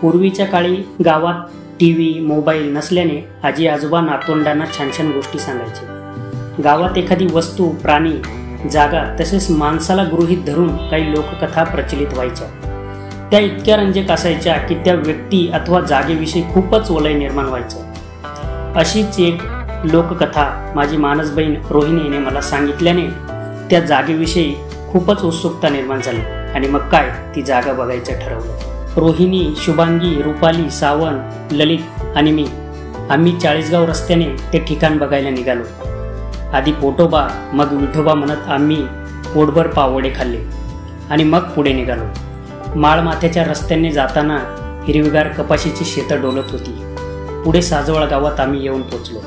पूर्वीच्या काळी गावात टीव्ही मोबाईल नसल्याने आजी आजोबा नातवंडांना छान छान गोष्टी सांगायचे। गावात एखादी वस्तू प्राणी जागा तसेच माणसाला गृहीत धरून काही लोककथा प्रचलित व्हायच्या। त्या इतक्या रंजक असायच्या की त्या व्यक्ती अथवा जागेविषयी खूपच वलय निर्माण व्हायचं। अशीच एक लोककथा माझी मानस बहीण रोहिणीने मला सांगितल्याने त्या जागेविषयी खूपच उत्सुकता निर्माण झाली आणि मग काय ती जागा बघायचं ठरवलं। रोहिणी, शुभांगी, रुपाली, सावन, ललित आणि मी आम्ही 40गाव रस्त्याने ते ठिकाण बघायला निघालो। आधी पोटोबा मग विठोबा म्हणत आम्ही पोटभर पावडे खाल्ले आणि मग पुढे निघालो। माळमाथ्याच्या रस्त्याने जाताना हिरवीगार कपाशीची शेतं डोलत होती। पुढे साजवळ गावात आम्ही येऊन पोचलो।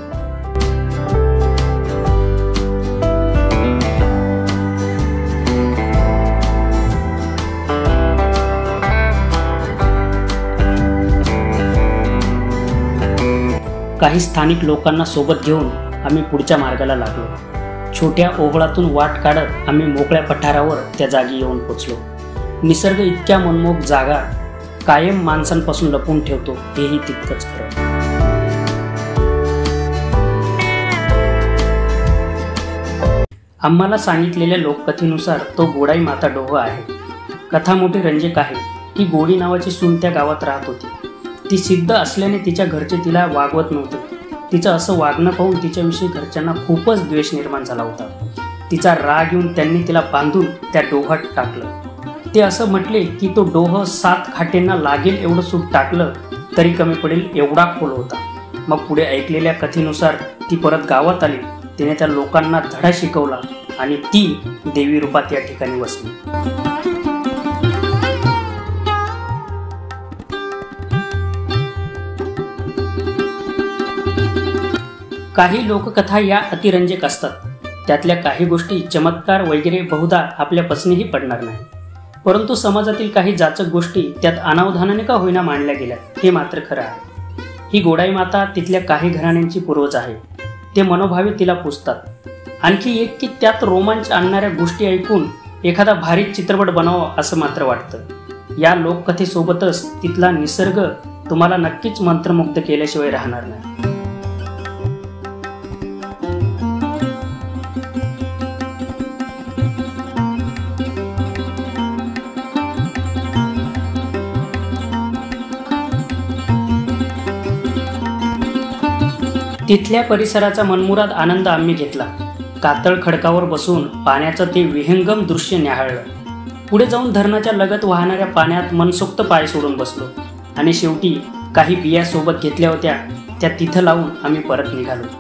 काही स्थानिक लोकांना सोबत घेऊन आम्ही पुढच्या मार्गाला लागलो। छोट्या ओहळातून वाट काढत आम्ही मोकळ्या पठारावर त्या जागी येऊन पोचलो। निसर्ग इतक्या मनमोहक जागा कायम माणसांपासून लपवून ठेवतो हेही तितकंच खरं। आम्हाला सांगितलेल्या लोककथेनुसार तो गोडाई माता डोह आहे। कथा मोठी रंजक आहे की गोडी नावाची सून त्या गावात राहत होती। ती सिद्ध असल्याने तिच्या घरचे तिला वागवत नव्हते। तिचं असं वागणं पाहून तिच्याविषयी घरच्यांना खूपच द्वेष निर्माण झाला होता। तिचा राग येऊन त्यांनी तिला बांधून त्या डोहात टाकलं। ते असं म्हटले की तो डोह 7 खाटेंना लागेल एवढं सूट टाकलं तरी कमी पडेल एवढा खोल होता। मग पुढे ऐकलेल्या कथेनुसार ती परत गावात आली। तिने त्या लोकांना धडा शिकवला आणि ती देवी रूपात या ठिकाणी वसली। काही लोककथा या अतिरंजक असतात। त्यातल्या काही गोष्टी चमत्कार वगैरे बहुधा आपल्या पचनीही पडणार नाही, परंतु समाजातील काही जाचक गोष्टी त्यात अनावधानाने का होईना मांडल्या गेल्या हे मात्र खरं आहे। ही गोडाई माता तिथल्या काही घराण्यांची पूर्वज आहे। ते मनोभावे तिला पुजतात। आणखी एक की त्यात रोमांच आणणाऱ्या गोष्टी ऐकून एखादा भारी चित्रपट बनावा असं मात्र वाटतं। या लोककथेसोबतच तिथला निसर्ग तुम्हाला नक्कीच मंत्रमुग्ध केल्याशिवाय राहणार नाही। तिथल्या परिसराचा मनमुराद आनंद आम्ही घेतला। कातळ खडकावर बसून पाण्याचं ते विहंगम दृश्य न्याहाळलं। पुढे जाऊन धरणाच्या लगत वाहणाऱ्या पाण्यात मनसोक्त पाय सोडून बसलो आणि शेवटी काही बिया सोबत घेतल्या होत्या त्या तिथं लावून आम्ही परत निघालो।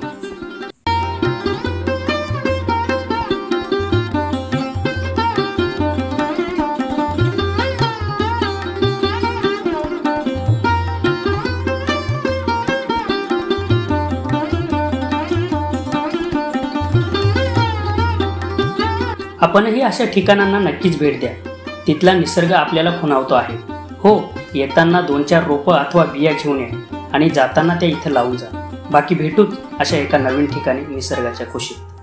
आपणही अशा ठिकाणांना नक्कीच भेट द्या। तिथला निसर्ग आपल्याला खुणावतो आहे। हो, येताना 2-4 रोपं अथवा बिया घेऊन या आणि जाताना त्या इथं लावून जा। बाकी भेटूच अशा एका नवीन ठिकाणी निसर्गाच्या खुशीत।